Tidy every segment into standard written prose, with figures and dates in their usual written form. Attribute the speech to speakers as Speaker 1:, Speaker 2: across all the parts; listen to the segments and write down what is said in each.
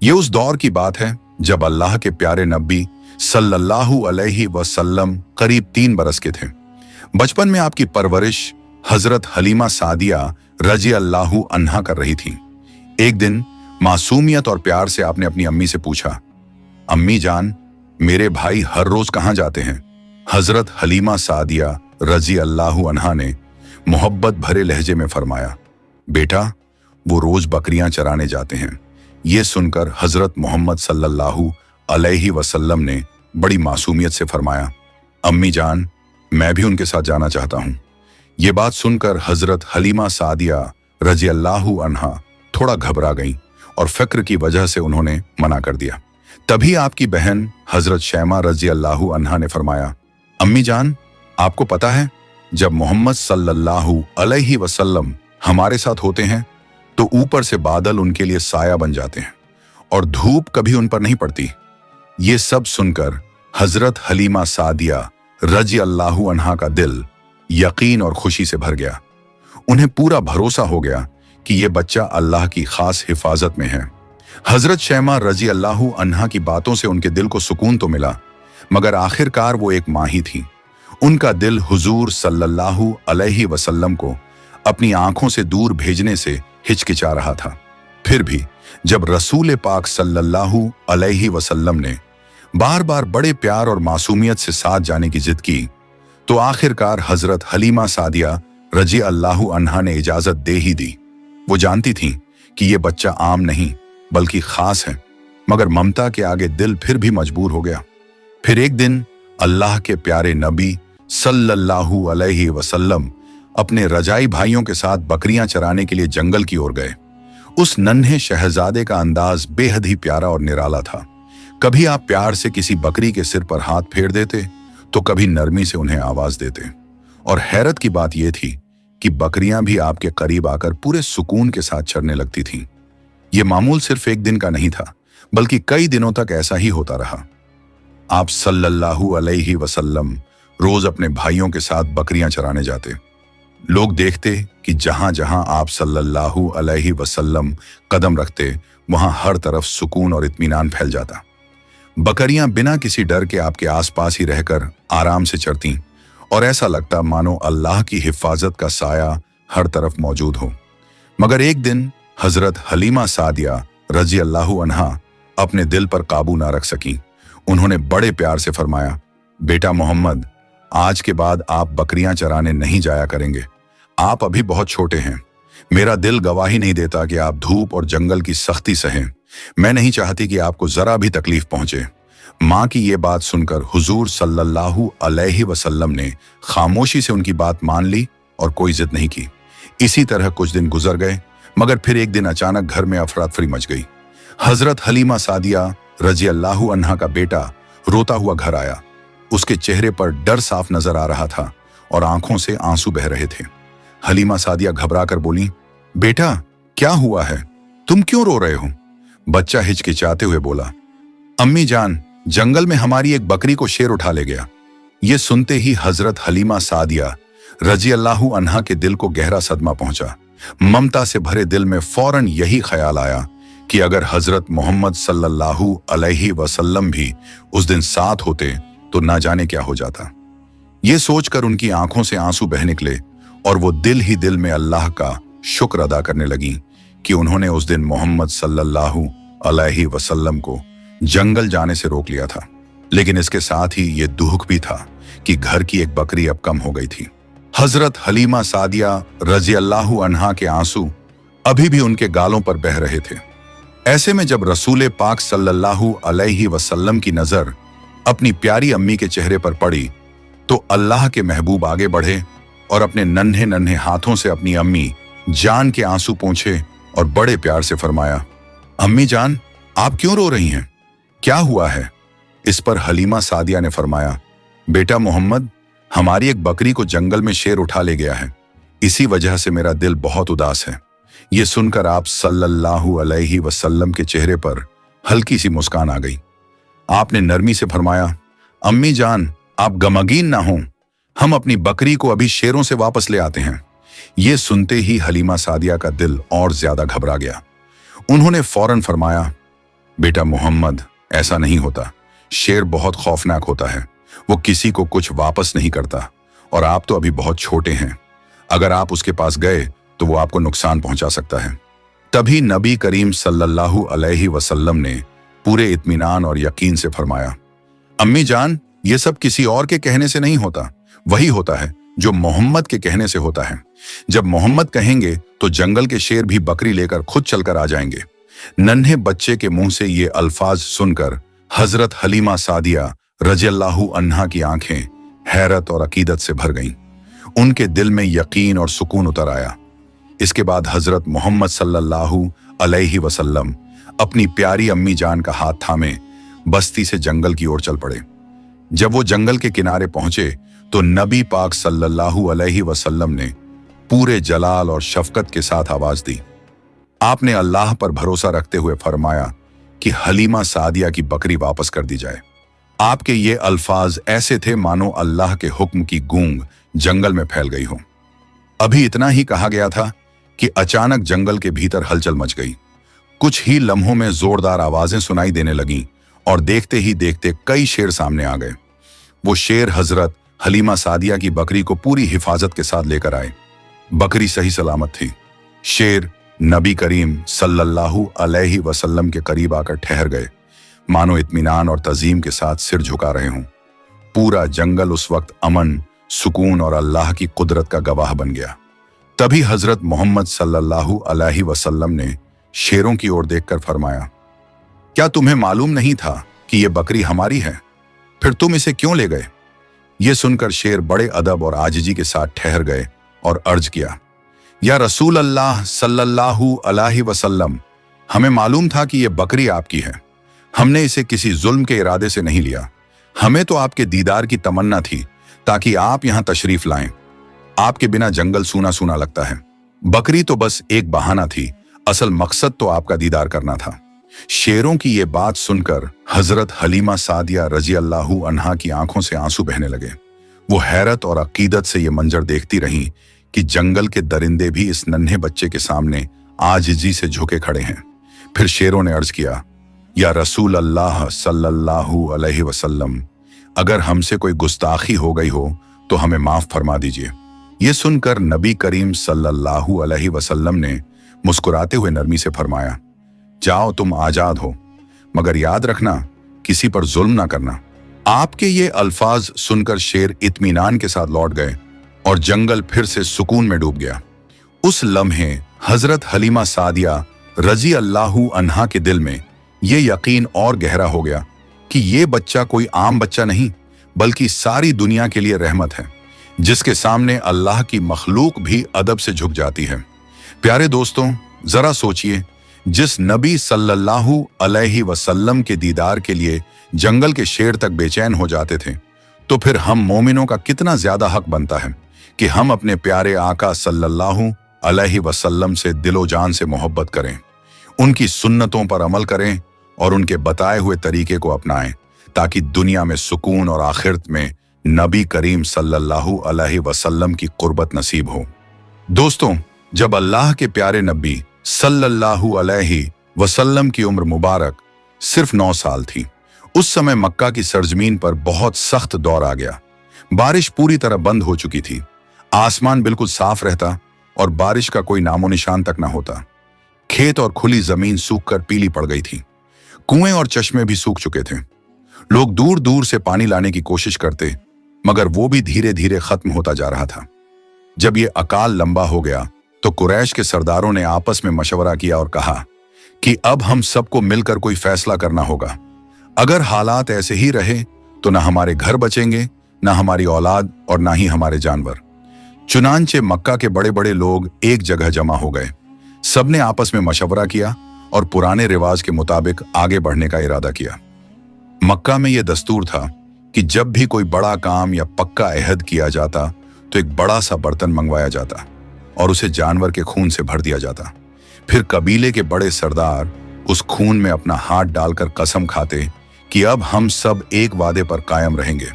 Speaker 1: ये उस दौर की बात है जब अल्लाह के प्यारे नबी सल्लल्लाहु अलैहि वसल्लम करीब 3 बरस के थे। बचपन में आपकी परवरिश हजरत हलीमा सादिया रजी अल्लाहु अन्हा कर रही थी। एक दिन मासूमियत और प्यार से आपने अपनी अम्मी से पूछा, अम्मी जान, मेरे भाई हर रोज कहाँ जाते हैं? हजरत हलीमा सादिया रजी अल्लाहु अन्हा ने मोहब्बत भरे लहजे में फरमाया, बेटा, वो रोज बकरियां चराने जाते हैं। ये सुनकर हजरत मोहम्मद सल्लल्लाहु अलैहि वसल्लम ने बड़ी मासूमियत से फरमाया, अम्मी जान, मैं भी उनके साथ जाना चाहता हूं। ये बात सुनकर हजरत हलीमा सादिया रजी अल्लाहु अन्हा थोड़ा घबरा गईं और फिक्र की वजह से उन्होंने मना कर दिया। तभी आपकी बहन हजरत शैमा रजी अल्लाहु अन्हा ने फरमाया, अम्मी जान, आपको पता है, जब मोहम्मद सल्लल्लाहु अलैहि वसल्लम हमारे साथ होते हैं तो ऊपर से बादल उनके लिए साया बन जाते हैं और धूप कभी उन पर नहीं पड़ती। ये सब सुनकर हजरत हलीमा सादिया रजी अल्लाहु अन्हा का दिल यकीन और खुशी से भर गया। उन्हें पूरा भरोसा हो गया कि ये बच्चा अल्लाह की खास हिफाजत में है। हजरत शैमा रजी अल्लाहु अन्हा की बातों से उनके दिल को सुकून तो मिला, मगर आखिरकार वो एक माँ ही थी। उनका दिल हुजूर सल्लल्लाहु अलैहि वसल्लम को अपनी आंखों से दूर भेजने से हिचकिचा रहा था। फिर भी जब रसूल पाक सल्लल्लाहु अलैहि वसल्लम ने बार बार बड़े प्यार और मासूमियत से साथ जाने की जिद की, तो आखिरकार हजरत हलीमा सादिया रजी अल्लाहु अन्हा ने इजाजत दे ही दी। वो जानती थीं कि ये बच्चा आम नहीं बल्कि खास है, मगर ममता के आगे दिल फिर भी मजबूर हो गया। फिर एक दिन अल्लाह के प्यारे नबी सल्लल्लाहु अलैहि वसल्लम अपने रजाई भाइयों के साथ बकरियां चराने के लिए जंगल की ओर गए। उस नन्हे शहजादे का अंदाज बेहद ही प्यारा और निराला था। कभी आप प्यार से किसी बकरी के सिर पर हाथ फेर देते तो कभी नरमी से उन्हें आवाज देते। और हैरत की बात यह थी कि बकरियां भी आपके करीब आकर पूरे सुकून के साथ चरने लगती थीं। यह मामूल सिर्फ एक दिन का नहीं था, बल्कि कई दिनों तक ऐसा ही होता रहा। आप सल्लल्लाहु अलैहि वसल्लम रोज अपने भाइयों के साथ बकरियां चराने जाते। लोग देखते कि जहां जहां आप सल्लल्लाहु अलैहि वसल्लम कदम रखते, वहां हर तरफ सुकून और इत्मीनान फैल जाता। बकरियां बिना किसी डर के आपके आसपास ही रहकर आराम से चरती और ऐसा लगता मानो अल्लाह की हिफाजत का साया हर तरफ मौजूद हो। मगर एक दिन हजरत हलीमा सादिया रजी अल्लाहु अन्हा अपने दिल पर काबू ना रख सकी। उन्होंने बड़े प्यार से फरमाया, बेटा मोहम्मद, आज के बाद आप बकरियां चराने नहीं जाया करेंगे। आप अभी बहुत छोटे हैं। मेरा दिल गवाही नहीं देता कि आप धूप और जंगल की सख्ती सहें। मैं नहीं चाहती कि आपको जरा भी तकलीफ पहुंचे। माँ की ये बात सुनकर हुजूर सल्लल्लाहु अलैहि वसल्लम ने खामोशी से उनकी बात मान ली और कोई जिद नहीं की। इसी तरह कुछ दिन गुजर गए, मगर फिर एक दिन अचानक घर में अफरातफरी मच गई। हजरत हलीमा सादिया रजी अल्लाहु अन्हा का बेटा रोता हुआ घर आया। उसके चेहरे पर डर साफ नजर आ रहा था और आंखों से आंसू बह रहे थे। हलीमा सादिया घबराकर बोली, बेटा, क्या हुआ है? तुम क्यों रो रहे हो? बच्चा हिचकिचाते हुए बोला, अम्मी जान, जंगल में हमारी एक बकरी को शेर उठा ले गया। ये सुनते ही हजरत हलीमा सादिया रजी अल्लाहु अन्हा के दिल को गहरा सदमा पहुंचा। ममता से भरे दिल में फौरन यही ख्याल आया कि अगर हजरत मोहम्मद सल्लल्लाहु अलैहि वसल्लम भी उस दिन साथ होते तो ना जाने क्या हो जाता। ये सोचकर उनकी आंखों से आंसू बह निकले और वो दिल ही दिल में अल्लाह का शुक्र अदा करने लगी कि उन्होंने उस दिन मोहम्मद सल्लल्लाहु अलैहि वसल्लम को जंगल जाने से रोक लिया था। लेकिन इसके साथ ही ये दुख भी था कि घर की एक बकरी अब कम हो गई थी। हजरत हलीमा सादिया रजी अल्लाहु अन्हा के आंसू अभी भी उनके गालों पर बह रहे थे। ऐसे में जब रसूल पाक सल्लल्लाहु अलैहि वसल्लम की नजर अपनी प्यारी अम्मी के चेहरे पर पड़ी, तो अल्लाह के महबूब आगे बढ़े और अपने नन्हे नन्हे हाथों से अपनी अम्मी जान के आंसू पोंछे और बड़े प्यार से फरमाया, अम्मी जान, आप क्यों रो रही हैं? क्या हुआ है? इस पर हलीमा सादिया ने फरमाया, बेटा मोहम्मद, हमारी एक बकरी को जंगल में शेर उठा ले गया है। इसी वजह से मेरा दिल बहुत उदास है। ये सुनकर आप सल्लल्लाहु अलैहि वसल्लम के चेहरे पर हल्की सी मुस्कान आ गई। आपने नरमी से फरमाया, अम्मी जान, आप गमगीन ना हों, हम अपनी बकरी को अभी शेरों से वापस ले आते हैं। ये सुनते ही हलीमा सादिया का दिल और ज्यादा घबरा गया। उन्होंने फौरन फरमाया, बेटा मोहम्मद, ऐसा नहीं होता। शेर बहुत खौफनाक होता है, वो किसी को कुछ वापस नहीं करता, और आप तो अभी बहुत छोटे हैं। अगर आप उसके पास गए तो वो आपको नुकसान पहुंचा सकता है। तभी नबी करीम सल्लल्लाहु अलैहि वसल्लम ने पूरे इत्मीनान और यकीन से फरमाया, अम्मी जान, ये सब किसी और के कहने से नहीं होता, वही होता है जो मोहम्मद के कहने से होता है। जब मोहम्मद कहेंगे तो जंगल के शेर भी बकरी लेकर खुद चलकर आ जाएंगे। नन्हे बच्चे के मुंह से ये अल्फाज सुनकर हजरत हलीमा सादिया रज़ियल्लाहु अन्हा की आंखें हैरत और अकीदत से भर गईं। उनके दिल में यकीन और सुकून उतर आया। इसके बाद हजरत मोहम्मद सल्लल्लाहु अलैहि वसल्लम अपनी प्यारी अम्मी जान का हाथ थामे बस्ती से जंगल की ओर चल पड़े। जब वो जंगल के किनारे पहुंचे तो नबी पाक सल्लल्लाहु अलैहि वसल्लम ने पूरे जलाल और शफकत के साथ आवाज दी। आपने अल्लाह पर भरोसा रखते हुए फरमाया कि हलीमा सादिया की बकरी वापस कर दी जाए। आपके ये अल्फाज ऐसे थे मानो अल्लाह के हुक्म की गूंग जंगल में फैल गई हो। अभी इतना ही कहा गया था कि अचानक जंगल के भीतर हलचल मच गई। कुछ ही लम्हों में जोरदार आवाजें सुनाई देने लगीं और देखते ही देखते कई शेर सामने आ गए। वो शेर हजरत हलीमा सादिया की बकरी को पूरी हिफाजत के साथ लेकर आए। बकरी सही सलामत थी। शेर नबी करीम सल्लल्लाहु अलैहि वसल्लम के करीब आकर ठहर गए, मानो इत्मीनान और तज़ीम के साथ सिर झुका रहे हों। पूरा जंगल उस वक्त अमन, सुकून और अल्लाह की कुदरत का गवाह बन गया। तभी हजरत मोहम्मद सल्लल्लाहु अलैहि वसल्लम ने शेरों की ओर देखकर फरमाया, क्या तुम्हें मालूम नहीं था कि यह बकरी हमारी है? फिर तुम इसे क्यों ले गए? ये सुनकर शेर बड़े अदब और आजिजी के साथ ठहर गए और अर्ज किया, या रसूल अल्लाह सल्लल्लाहु अलैहि वसल्लम, हमें मालूम था कि यह बकरी आपकी है। हमने इसे किसी जुल्म के इरादे से नहीं लिया। हमें तो आपके दीदार की तमन्ना थी ताकि आप यहां तशरीफ लाएं। आपके बिना जंगल सूना सूना लगता है। बकरी तो बस एक बहाना थी, असल मकसद तो आपका दीदार करना था। शेरों की ये बात सुनकर हजरत हलीमा सादिया रज़ियल्लाहु अन्हा की आंखों से आंसू बहने लगे। वो हैरत और अकीदत से ये मंजर देखती रहीं कि जंगल के दरिंदे भी इस नन्हे बच्चे के सामने आजिजी से झुके खड़े हैं। फिर शेरों ने अर्ज किया, या रसूल अल्लाह सल्लल्लाहु अलैहि वसल्लम, अगर हमसे कोई गुस्ताखी हो गई हो तो हमें माफ फरमा दीजिए। ये सुनकर नबी करीम सल्लल्लाहु अलैहि वसल्लम ने मुस्कुराते हुए नरमी से फरमाया, जाओ, तुम आजाद हो, मगर याद रखना किसी पर जुल्म ना करना। आपके ये अल्फाज सुनकर शेर इत्मीनान के साथ लौट गए और जंगल फिर से सुकून में डूब गया। उस लम्हे हजरत हलीमा सादिया रज़ियल्लाहु अन्हा के दिल में ये यकीन और गहरा हो गया कि ये बच्चा कोई आम बच्चा नहीं, बल्कि सारी दुनिया के लिए रहमत है, जिसके सामने अल्लाह की मखलूक भी अदब से झुक जाती है। प्यारे दोस्तों, जरा सोचिए, जिस नबी सल्लल्लाहु अलैहि वसल्लम के दीदार के लिए जंगल के शेर तक बेचैन हो जाते थे, तो फिर हम मोमिनों का कितना ज्यादा हक बनता है कि हम अपने प्यारे आका सल्लल्लाहु अलैहि वसल्लम से दिलो जान से मोहब्बत करें, उनकी सुन्नतों पर अमल करें और उनके बताए हुए तरीके को अपनाएं, ताकि दुनिया में सुकून और आखिरत में नबी करीम सल्लल्लाहु अलैहि वसल्लम की कुर्बत नसीब हो। दोस्तों, जब अल्लाह के प्यारे नबी सल्लल्लाहु अलैहि वसल्लम की उम्र मुबारक सिर्फ 9 साल थी, उस समय मक्का की सरजमीन पर बहुत सख्त दौर आ गया। बारिश पूरी तरह बंद हो चुकी थी। आसमान बिल्कुल साफ रहता और बारिश का कोई नामो निशान तक न होता। खेत और खुली जमीन सूखकर पीली पड़ गई थी। कुएं और चश्मे भी सूख चुके थे। लोग दूर दूर से पानी लाने की कोशिश करते, मगर वो भी धीरे धीरे खत्म होता जा रहा था। जब ये अकाल लंबा हो गया तो कुरैश के सरदारों ने आपस में मशवरा किया और कहा कि अब हम सबको मिलकर कोई फैसला करना होगा। अगर हालात ऐसे ही रहे तो न हमारे घर बचेंगे, न हमारी औलाद और न ही हमारे जानवर। चुनांचे मक्का के बड़े बड़े लोग एक जगह जमा हो गए। सबने आपस में मशवरा किया और पुराने रिवाज के मुताबिक आगे बढ़ने का इरादा किया। मक्का में यह दस्तूर था कि जब भी कोई बड़ा काम या पक्का अहद किया जाता तो एक बड़ा सा बर्तन मंगवाया जाता और उसे जानवर के खून से भर दिया जाता। फिर कबीले के बड़े सरदार उस खून में अपना हाथ डालकर कसम खाते कि अब हम सब एक वादे पर कायम रहेंगे।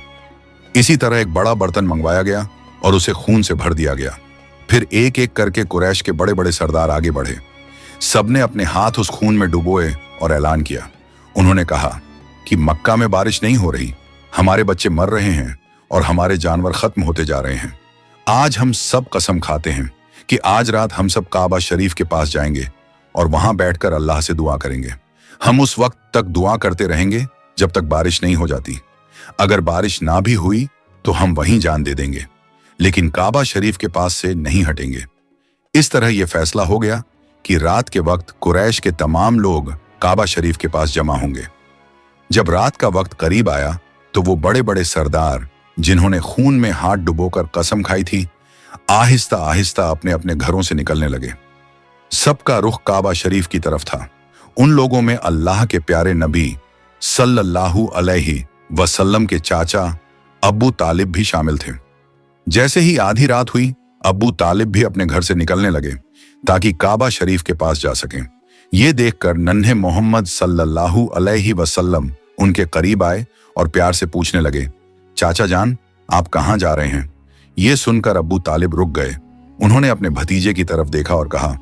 Speaker 1: इसी तरह एक बड़ा बर्तन मंगवाया गया और उसे खून से भर दिया गया। फिर एक एक करके कुरैश के बड़े बड़े सरदार आगे बढ़े। सबने अपने हाथ उस खून में डुबोए और ऐलान किया, उन्होंने कहा कि मक्का में बारिश नहीं हो रही, हमारे बच्चे मर रहे हैं और हमारे जानवर खत्म होते जा रहे हैं। आज हम सब कसम खाते हैं कि आज रात हम सब काबा शरीफ के पास जाएंगे और वहां बैठकर अल्लाह से दुआ करेंगे। हम उस वक्त तक दुआ करते रहेंगे जब तक बारिश नहीं हो जाती। अगर बारिश ना भी हुई तो हम वहीं जान दे देंगे, लेकिन काबा शरीफ के पास से नहीं हटेंगे। इस तरह यह फैसला हो गया कि रात के वक्त कुरैश के तमाम लोग काबा शरीफ के पास जमा होंगे। जब रात का वक्त करीब आया तो वो बड़े बड़े सरदार, जिन्होंने खून में हाथ डुबोकर कसम खाई थी, आहिस्ता आहिस्ता अपने अपने घरों से निकलने लगे। सबका रुख काबा शरीफ की तरफ था। उन लोगों में अल्लाह के प्यारे नबी सल्लल्लाहु अलैहि वसल्लम के चाचा अब्बू तालिब भी शामिल थे। जैसे ही आधी रात हुई, अब्बू तालिब भी अपने घर से निकलने लगे ताकि काबा शरीफ के पास जा सकें। ये देखकर नन्हे मोहम्मद सल्लल्लाहु अलैहि वसल्लम उनके करीब आए और प्यार से पूछने लगे, चाचा जान, आप कहाँ जा रहे हैं? ये सुनकर अब्बू तालिब रुक गए। उन्होंने अपने भतीजे की तरफ देखा और कहा,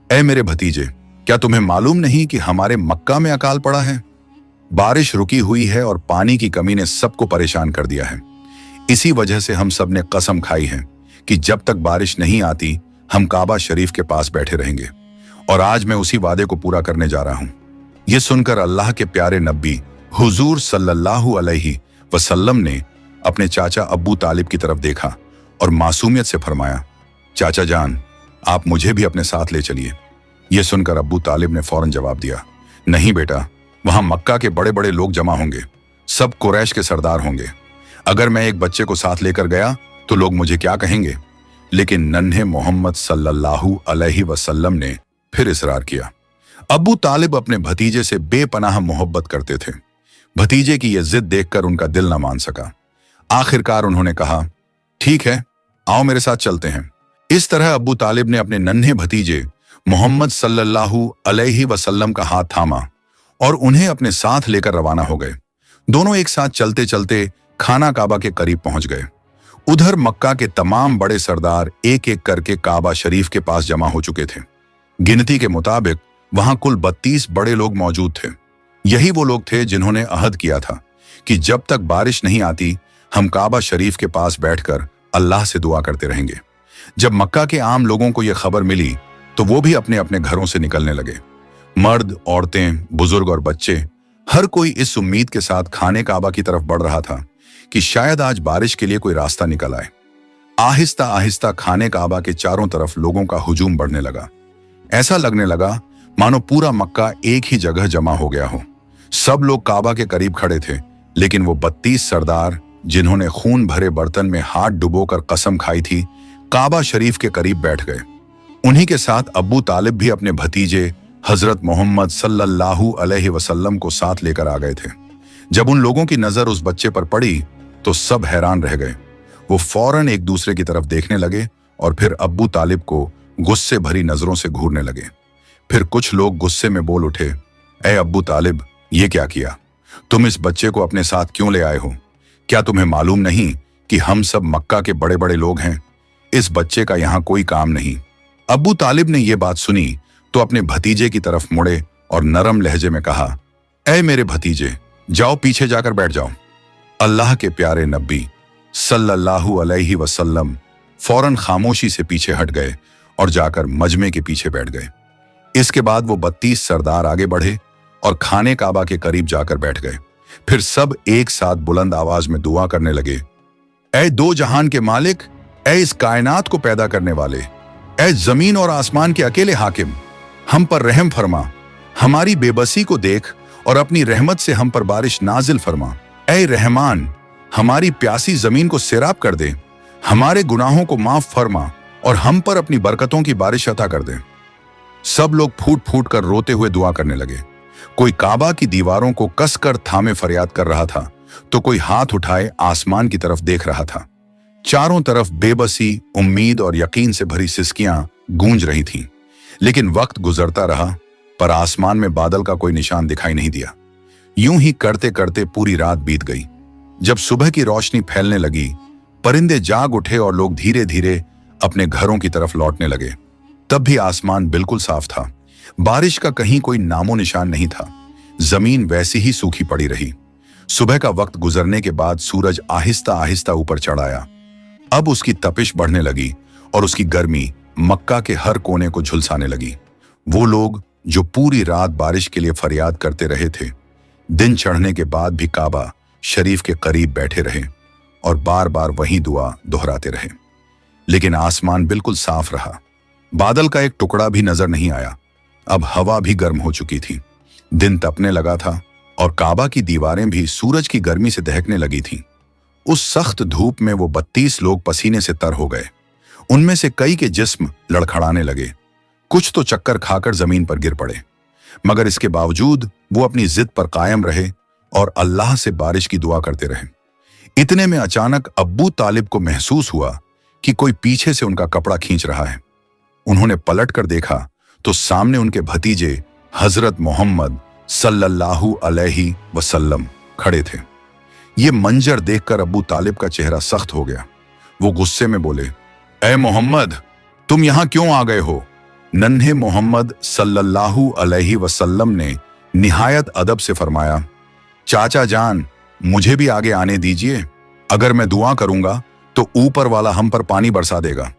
Speaker 1: ऐ मेरे भतीजे, क्या तुम्हें मालूम नहीं कि हमारे मक्का में अकाल पड़ा है? बारिश रुकी हुई है और पानी की कमी ने सबको परेशान कर दिया है। इसी वजह से हम सब ने कसम खाई है कि जब तक बारिश नहीं आती हम काबा शरीफ के पास बैठे रहेंगे, और आज मैं उसी वादे को पूरा करने जा रहा हूं। यह सुनकर अल्लाह के प्यारे नबी हुजूर सल्लल्लाहु अलैहि वसल्लम ने अपने चाचा अब्बू तालिब की तरफ देखा और मासूमियत से फरमाया, चाचा जान, आप मुझे भी अपने साथ ले चलिए। यह सुनकर अब्बू तालिब ने फौरन जवाब दिया, नहीं बेटा, वहां मक्का के बड़े बड़े लोग जमा होंगे, सब कुरैश के सरदार होंगे। अगर मैं एक बच्चे को साथ लेकर गया तो लोग मुझे क्या कहेंगे? लेकिन नन्हे मोहम्मद सल्लल्लाहु अलैहि वसल्लम ने फिर इसरार किया। अब्बू तालिब अपने भतीजे से बेपनाह मोहब्बत करते थे। भतीजे की यह जिद देखकर उनका दिल न मान सका। आखिरकार उन्होंने कहा, ठीक है, आओ मेरे साथ चलते हैं। इस तरह अब्बू तालिब ने अपने नन्हे भतीजे मोहम्मद सल्लल्लाहु अलैहि वसल्लम का हाथ थामा और उन्हें अपने साथ लेकर रवाना हो गए। दोनों एक साथ चलते चलते खाना काबा के करीब पहुंच गए। उधर मक्का के तमाम बड़े सरदार एक एक करके काबा शरीफ के पास जमा हो चुके थे। गिनती के मुताबिक वहां कुल 32 बड़े लोग मौजूद थे। यही वो लोग थे जिन्होंने अहद किया था कि जब तक बारिश नहीं आती हम काबा शरीफ के पास बैठकर अल्लाह से दुआ करते रहेंगे। जब मक्का के आम लोगों को यह खबर मिली तो वो भी अपने अपने घरों से निकलने लगे। मर्द, औरतें, बुजुर्ग और बच्चे, हर कोई इस उम्मीद के साथ खाने काबा की तरफ बढ़ रहा था कि शायद आज बारिश के लिए कोई रास्ता निकल आए। आहिस्ता आहिस्ता खाने काबा के चारों तरफ लोगों का हुजूम बढ़ने लगा। ऐसा लगने लगा मानो पूरा मक्का एक ही जगह जमा हो गया हो। सब लोग काबा के करीब खड़े थे, लेकिन वो 32 सरदार, जिन्होंने खून भरे बर्तन में हाथ डुबोकर कसम खाई थी, काबा शरीफ के करीब बैठ गए। उन्हीं के साथ अब्बू तालिब भी अपने भतीजे हजरत मोहम्मद सल्लल्लाहु अलैहि वसल्लम को साथ लेकर आ गए थे। जब उन लोगों की नजर उस बच्चे पर पड़ी तो सब हैरान रह गए। वो फौरन एक दूसरे की तरफ देखने लगे और फिर अब्बू तालिब को गुस्से भरी नजरों से घूरने लगे। फिर कुछ लोग गुस्से में बोल उठे, ए अब्बू तालिब, ये क्या किया? तुम इस बच्चे को अपने साथ क्यों ले आए हो? क्या तुम्हें मालूम नहीं कि हम सब मक्का के बड़े बड़े लोग हैं? इस बच्चे का यहाँ कोई काम नहीं। अब्बू तालिब ने यह बात सुनी तो अपने भतीजे की तरफ मुड़े और नरम लहजे में कहा, ऐ मेरे भतीजे, जाओ पीछे जाकर बैठ जाओ। अल्लाह के प्यारे नबी सल्लल्लाहु अलैहि वसल्लम फौरन खामोशी से पीछे हट गए और जाकर मजमे के पीछे बैठ गए। इसके बाद वो 32 सरदार आगे बढ़े और खाने काबा के करीब जाकर बैठ गए। फिर सब एक साथ बुलंद आवाज में दुआ करने लगे, ऐ दो जहान के मालिक, ऐ इस कायनात को पैदा करने वाले, ऐ जमीन और आसमान के अकेले हाकिम, हम पर रहम फरमा, हमारी बेबसी को देख और अपनी रहमत से हम पर बारिश नाजिल फरमा। ऐ रहमान, हमारी प्यासी जमीन को सैराब कर दे, हमारे गुनाहों को माफ फरमा और हम पर अपनी बरकतों की बारिश अता कर दे। सब लोग फूट फूट कर रोते हुए दुआ करने लगे। कोई काबा की दीवारों को कसकर थामे फरियाद कर रहा था तो कोई हाथ उठाए आसमान की तरफ देख रहा था। चारों तरफ बेबसी, उम्मीद और यकीन से भरी सिसकियां गूंज रही थीं। लेकिन वक्त गुजरता रहा पर आसमान में बादल का कोई निशान दिखाई नहीं दिया। यूं ही करते करते पूरी रात बीत गई। जब सुबह की रोशनी फैलने लगी, परिंदे जाग उठे और लोग धीरे धीरे अपने घरों की तरफ लौटने लगे। तब भी आसमान बिल्कुल साफ था। बारिश का कहीं कोई नामो निशान नहीं था। जमीन वैसी ही सूखी पड़ी रही। सुबह का वक्त गुजरने के बाद सूरज आहिस्ता आहिस्ता ऊपर चढ़ आया। अब उसकी तपिश बढ़ने लगी और उसकी गर्मी मक्का के हर कोने को झुलसाने लगी। वो लोग जो पूरी रात बारिश के लिए फरियाद करते रहे थे, दिन चढ़ने के बाद भी काबा शरीफ के करीब बैठे रहे और बार बार वही दुआ दोहराते रहे। लेकिन आसमान बिल्कुल साफ रहा। बादल का एक टुकड़ा भी नजर नहीं आया। अब हवा भी गर्म हो चुकी थी। दिन तपने लगा था और काबा की दीवारें भी सूरज की गर्मी से दहकने लगी थीं। उस सख्त धूप में वो 32 लोग पसीने से तर हो गए। उनमें से कई के जिस्म लड़खड़ाने लगे। कुछ तो चक्कर खाकर जमीन पर गिर पड़े, मगर इसके बावजूद वो अपनी जिद पर कायम रहे और अल्लाह से बारिश की दुआ करते रहे। इतने में अचानक अब्बू तालिब को महसूस हुआ कि कोई पीछे से उनका कपड़ा खींच रहा है। उन्होंने पलट कर देखा तो सामने उनके भतीजे हजरत मोहम्मद सल्लल्लाहु अलैहि वसल्लम खड़े थे। ये मंजर देखकर अब्बू तालिब का चेहरा सख्त हो गया। वो गुस्से में बोले, ए मोहम्मद, तुम यहां क्यों आ गए हो? नन्हे मोहम्मद सल्लल्लाहु अलैहि वसल्लम ने निहायत अदब से फरमाया, चाचा जान, मुझे भी आगे आने दीजिए। अगर मैं दुआ करूंगा तो ऊपर वाला हम पर पानी बरसा देगा।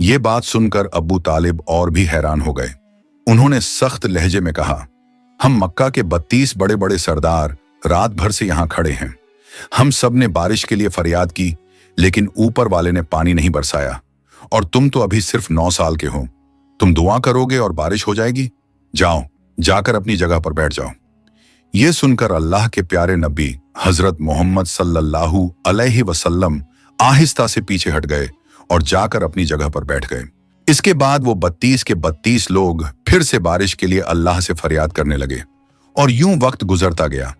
Speaker 1: ये बात सुनकर अब्बू तालिब और भी हैरान हो गए। उन्होंने सख्त लहजे में कहा, हम मक्का के 32 बड़े बड़े सरदार रात भर से यहां खड़े हैं। हम सब ने बारिश के लिए फरियाद की, लेकिन ऊपर वाले ने पानी नहीं बरसाया। और तुम तो अभी सिर्फ 9 साल के हो। तुम दुआ करोगे और बारिश हो जाएगी? जाओ, जाकर अपनी जगह पर बैठ जाओ। ये सुनकर अल्लाह के प्यारे नबी हजरत मोहम्मद सल्लल्लाहु अलैहि वसल्लम आहिस्ता से पीछे हट गए और जाकर अपनी जगह पर बैठ गए। इसके बाद वो 32 के 32 लोग फिर से बारिश के लिए अल्लाह से फरियाद करने लगे और यूं वक्त गुजरता गया।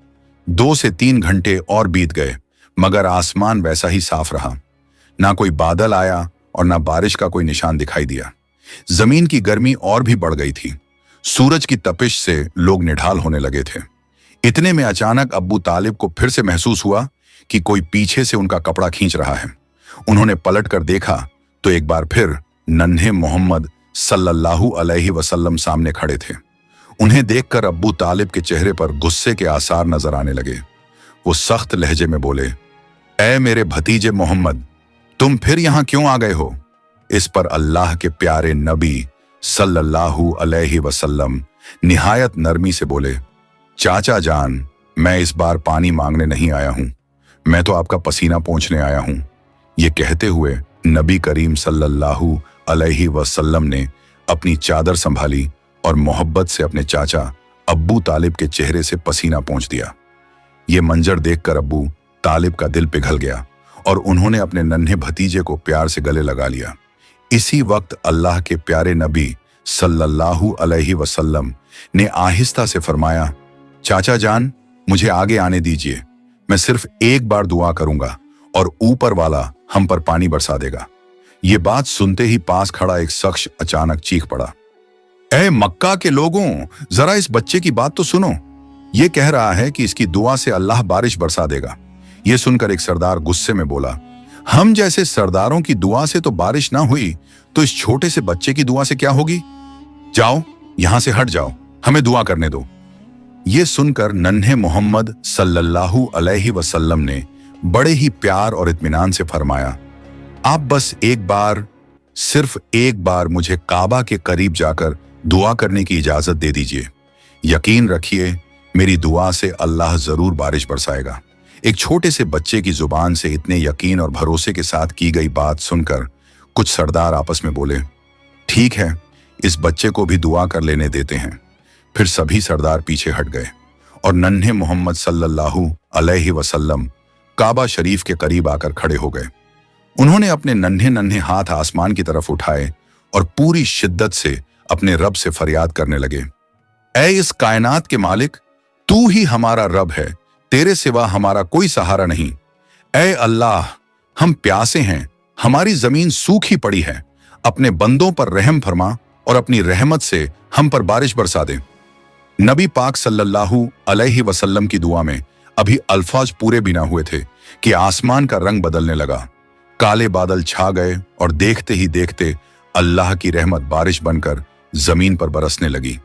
Speaker 1: 2 से 3 घंटे और बीत गए, मगर आसमान वैसा ही साफ रहा। ना कोई बादल आया और ना बारिश का कोई निशान दिखाई दिया। जमीन की गर्मी और भी बढ़ गई थी। सूरज की तपिश से लोग निढाल होने लगे थे। इतने में अचानक अब्बू तालिब को फिर से महसूस हुआ कि कोई पीछे से उनका कपड़ा खींच रहा है। उन्होंने पलट कर देखा तो एक बार फिर नन्हे मोहम्मद सल्लल्लाहु अलैहि वसल्लम सामने खड़े थे। उन्हें देखकर अब्बू तालिब के चेहरे पर गुस्से के आसार नजर आने लगे। वो सख्त लहजे में बोले, ऐ मेरे भतीजे मोहम्मद, तुम फिर यहां क्यों आ गए हो? इस पर अल्लाह के प्यारे नबी सल्लल्लाहु अलैहि वसल्लम निहायत नरमी से बोले, चाचा जान, मैं इस बार पानी मांगने नहीं आया हूं, मैं तो आपका पसीना पोंछने आया हूं। ये कहते हुए नबी करीम सल्लल्लाहु अलैहि वसल्लम ने अपनी चादर संभाली और मोहब्बत से अपने चाचा अब्बू तालिब के चेहरे से पसीना पोंछ दिया। ये मंजर देखकर अब्बू तालिब का दिल पिघल गया और उन्होंने अपने नन्हे भतीजे को प्यार से गले लगा लिया। इसी वक्त अल्लाह के प्यारे नबी सल्लल्लाहु अलैहि वसल्लम ने आहिस्ता से फरमाया, चाचा जान, मुझे आगे आने दीजिए। मैं सिर्फ एक बार दुआ करूंगा और ऊपर वाला हम पर पानी बरसा देगा। ये बात सुनते ही पास खड़ा एक शख्स अचानक चीख पड़ा, ऐ मक्का के लोगों, जरा इस बच्चे की बात तो सुनो। ये कह रहा है कि इसकी दुआ से अल्लाह बारिश बरसा देगा। ये सुनकर एक सरदार गुस्से में बोला, हम जैसे सरदारों की दुआ से तो बारिश ना हुई, तो इस छोटे से बच्चे की दुआ से क्या होगी? जाओ, यहां से हट जाओ, हमें दुआ करने दो। ये सुनकर नन्हे मोहम्मद सल्लल्लाहु अलैहि वसल्लम ने बड़े ही प्यार और इत्मीनान से फरमाया, आप बस एक बार, सिर्फ एक बार मुझे काबा के करीब जाकर दुआ करने की इजाजत दे दीजिए। यकीन रखिए, मेरी दुआ से अल्लाह जरूर बारिश बरसाएगा। एक छोटे से बच्चे की जुबान से इतने यकीन और भरोसे के साथ की गई बात सुनकर कुछ सरदार आपस में बोले, ठीक है, इस बच्चे को भी दुआ कर लेने देते हैं। फिर सभी सरदार पीछे हट गए और नन्हे मोहम्मद सल्लल्लाहु अलैहि वसल्लम काबा शरीफ के करीब आकर खड़े हो गए। उन्होंने अपने नन्हे नन्हे हाथ आसमान की तरफ उठाए और पूरी शिद्दत से अपने रब से फरियाद करने लगे, ऐ इस कायनात के मालिक, तू ही हमारा रब है, तेरे सिवा हमारा कोई सहारा नहीं। ऐ अल्लाह, हम प्यासे हैं, हमारी जमीन सूखी पड़ी है, अपने बंदों पर रहम फरमा और अपनी रहमत से हम पर बारिश बरसा दे। नबी पाक सल्लल्लाहु अलैहि वसल्लम की दुआ में अभी अल्फाज पूरे भी ना हुए थे कि आसमान का रंग बदलने लगा। काले बादल छा गए और देखते ही देखते अल्लाह की रहमत बारिश बनकर जमीन पर बरसने लगी।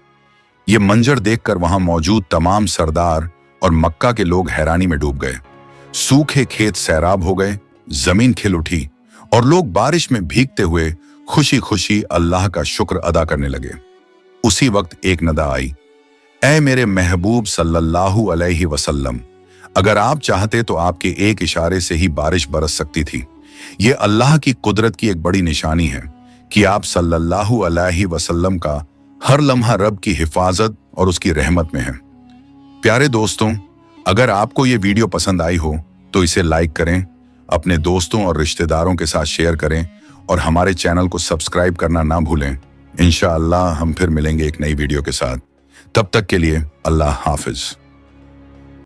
Speaker 1: ये मंजर देखकर वहां मौजूद तमाम सरदार और मक्का के लोग हैरानी में डूब गए। सूखे खेत सैराब हो गए, जमीन खिल उठी और लोग बारिश में भीगते हुए खुशी खुशी अल्लाह का शुक्र अदा करने लगे। उसी वक्त एक नदा आई, ऐ मेरे महबूब सल्लल्लाहु अलैहि वसल्लम, अगर आप चाहते तो आपके एक इशारे से ही बारिश बरस सकती थी। ये अल्लाह की कुदरत की एक बड़ी निशानी है कि आप सल्लल्लाहु अलैहि वसल्लम का हर लम्हा रब की हिफाजत और उसकी रहमत में है। प्यारे दोस्तों, अगर आपको ये वीडियो पसंद आई हो तो इसे लाइक करें, अपने दोस्तों और रिश्तेदारों के साथ शेयर करें और हमारे चैनल को सब्सक्राइब करना ना भूलें। इंशाअल्लाह हम फिर मिलेंगे एक नई वीडियो के साथ। तब तक के लिए अल्लाह हाफिज।